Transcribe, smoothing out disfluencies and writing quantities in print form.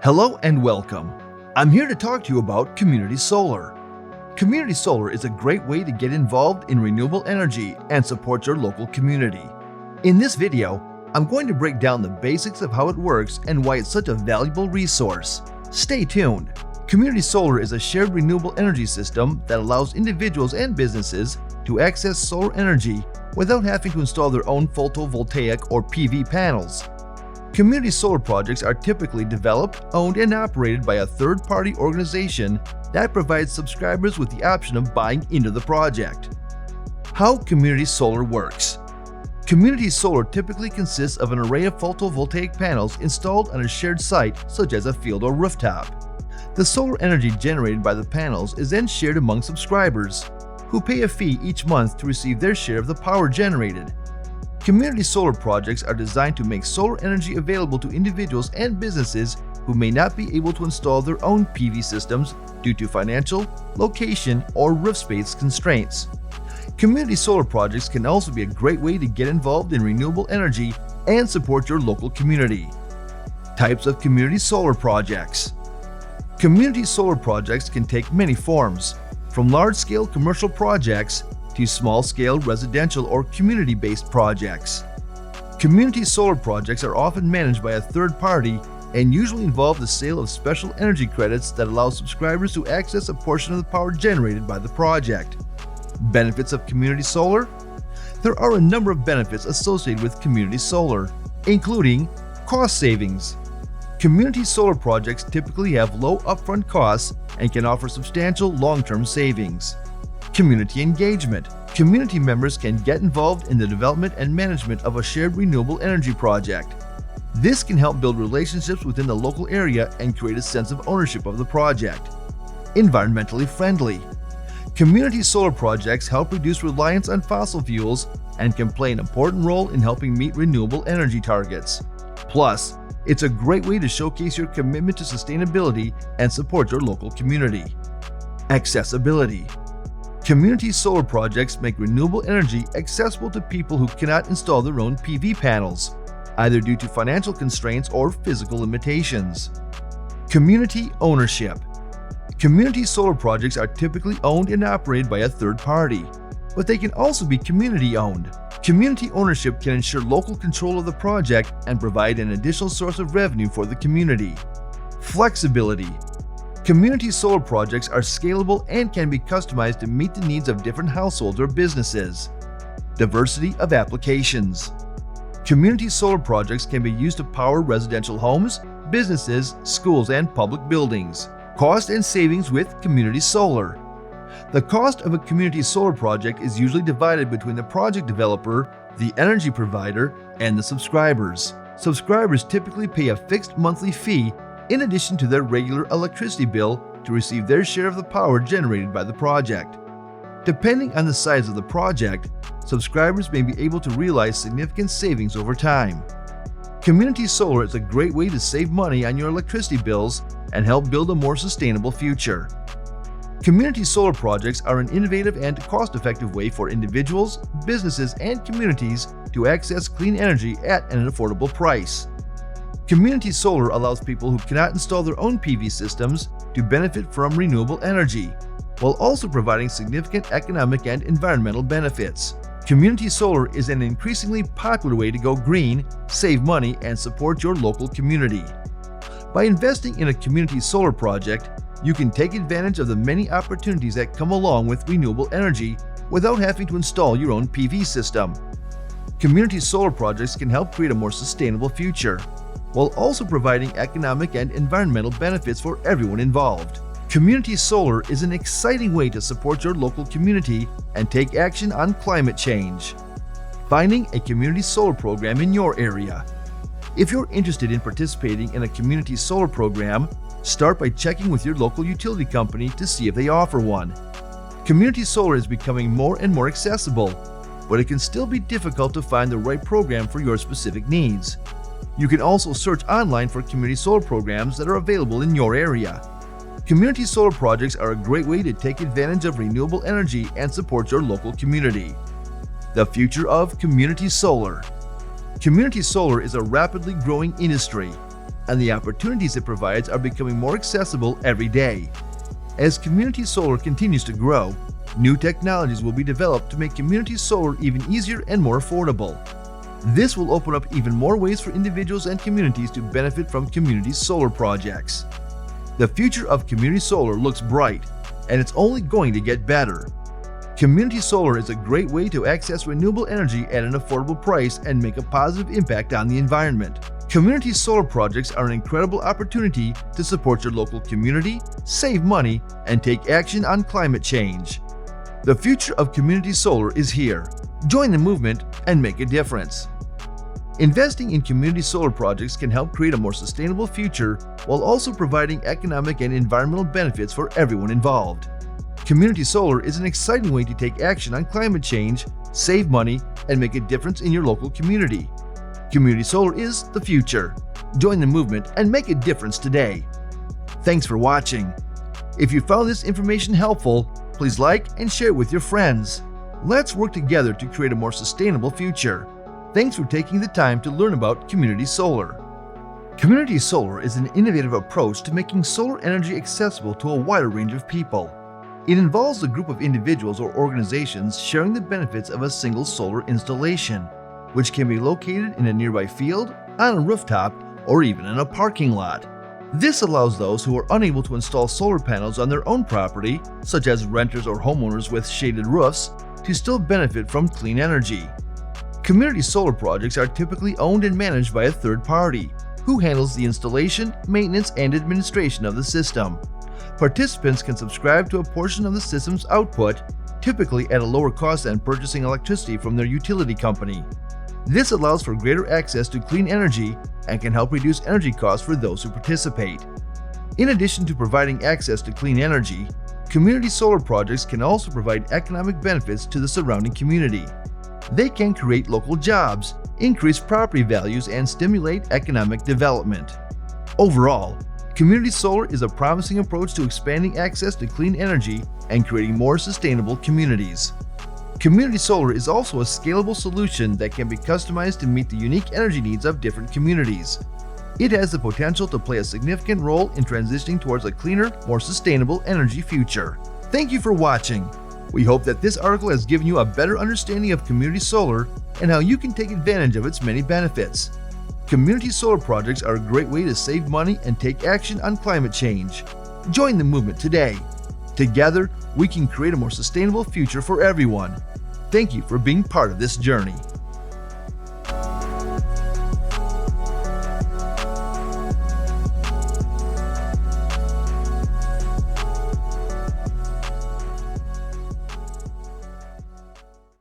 Hello and welcome. I'm here to talk to you about community solar. Community solar is a great way to get involved in renewable energy and support your local community. In this video, I'm going to break down the basics of how it works and why it's such a valuable resource. Stay tuned. Community solar is a shared renewable energy system that allows individuals and businesses to access solar energy without having to install their own photovoltaic or PV panels. Community solar projects are typically developed, owned, and operated by a third-party organization that provides subscribers with the option of buying into the project. How community solar works. Community solar typically consists of an array of photovoltaic panels installed on a shared site, such as a field or rooftop. The solar energy generated by the panels is then shared among subscribers, who pay a fee each month to receive their share of the power generated. Community solar projects are designed to make solar energy available to individuals and businesses who may not be able to install their own PV systems due to financial, location, or roof space constraints. Community solar projects can also be a great way to get involved in renewable energy and support your local community. Types of community solar projects. Community solar projects can take many forms, from large-scale commercial projects to small-scale residential or community-based projects. Community solar projects are often managed by a third party and usually involve the sale of special energy credits that allow subscribers to access a portion of the power generated by the project. Benefits of community solar? There are a number of benefits associated with community solar, including cost savings. Community solar projects typically have low upfront costs and can offer substantial long-term savings. Community engagement. Community members can get involved in the development and management of a shared renewable energy project. This can help build relationships within the local area and create a sense of ownership of the project. Environmentally friendly. Community solar projects help reduce reliance on fossil fuels and can play an important role in helping meet renewable energy targets. Plus, it's a great way to showcase your commitment to sustainability and support your local community. Accessibility. Community solar projects make renewable energy accessible to people who cannot install their own PV panels, either due to financial constraints or physical limitations. Community ownership. Community solar projects are typically owned and operated by a third party, but they can also be community-owned. Community ownership can ensure local control of the project and provide an additional source of revenue for the community. Flexibility. Community solar projects are scalable and can be customized to meet the needs of different households or businesses. Diversity of applications. Community solar projects can be used to power residential homes, businesses, schools, and public buildings. Cost and savings with community solar. The cost of a community solar project is usually divided between the project developer, the energy provider, and the subscribers. Subscribers typically pay a fixed monthly fee in addition to their regular electricity bill to receive their share of the power generated by the project. Depending on the size of the project, subscribers may be able to realize significant savings over time. Community solar is a great way to save money on your electricity bills and help build a more sustainable future. Community solar projects are an innovative and cost-effective way for individuals, businesses, and communities to access clean energy at an affordable price. Community solar allows people who cannot install their own PV systems to benefit from renewable energy, while also providing significant economic and environmental benefits. Community solar is an increasingly popular way to go green, save money, and support your local community. By investing in a community solar project, you can take advantage of the many opportunities that come along with renewable energy without having to install your own PV system. Community solar projects can help create a more sustainable future, while also providing economic and environmental benefits for everyone involved. Community solar is an exciting way to support your local community and take action on climate change. Finding a community solar program in your area. If you're interested in participating in a community solar program, start by checking with your local utility company to see if they offer one. Community solar is becoming more and more accessible, but it can still be difficult to find the right program for your specific needs. You can also search online for community solar programs that are available in your area. Community solar projects are a great way to take advantage of renewable energy and support your local community. The future of community solar. Community solar is a rapidly growing industry. and the opportunities it provides are becoming more accessible every day. As community solar continues to grow, new technologies will be developed to make community solar even easier and more affordable. This will open up even more ways for individuals and communities to benefit from community solar projects. The future of community solar looks bright, and it's only going to get better. Community solar is a great way to access renewable energy at an affordable price and make a positive impact on the environment. Community solar projects are an incredible opportunity to support your local community, save money, and take action on climate change. The future of community solar is here. Join the movement and make a difference. Investing in community solar projects can help create a more sustainable future while also providing economic and environmental benefits for everyone involved. Community solar is an exciting way to take action on climate change, save money, and make a difference in your local community. Community solar is the future. Join the movement and make a difference today. Thanks for watching. If you found this information helpful, please like and share it with your friends. Let's work together to create a more sustainable future. Thanks for taking the time to learn about community solar. Community solar is an innovative approach to making solar energy accessible to a wider range of people. It involves a group of individuals or organizations sharing the benefits of a single solar installation, which can be located in a nearby field, on a rooftop, or even in a parking lot. This allows those who are unable to install solar panels on their own property, such as renters or homeowners with shaded roofs, to still benefit from clean energy. Community solar projects are typically owned and managed by a third party, who handles the installation, maintenance, and administration of the system. Participants can subscribe to a portion of the system's output, typically at a lower cost than purchasing electricity from their utility company. This allows for greater access to clean energy and can help reduce energy costs for those who participate. In addition to providing access to clean energy, community solar projects can also provide economic benefits to the surrounding community. They can create local jobs, increase property values, and stimulate economic development. Overall, community solar is a promising approach to expanding access to clean energy and creating more sustainable communities. Community solar is also a scalable solution that can be customized to meet the unique energy needs of different communities. It has the potential to play a significant role in transitioning towards a cleaner, more sustainable energy future. Thank you for watching. We hope that this article has given you a better understanding of community solar and how you can take advantage of its many benefits. Community solar projects are a great way to save money and take action on climate change. Join the movement today. Together, we can create a more sustainable future for everyone. Thank you for being part of this journey.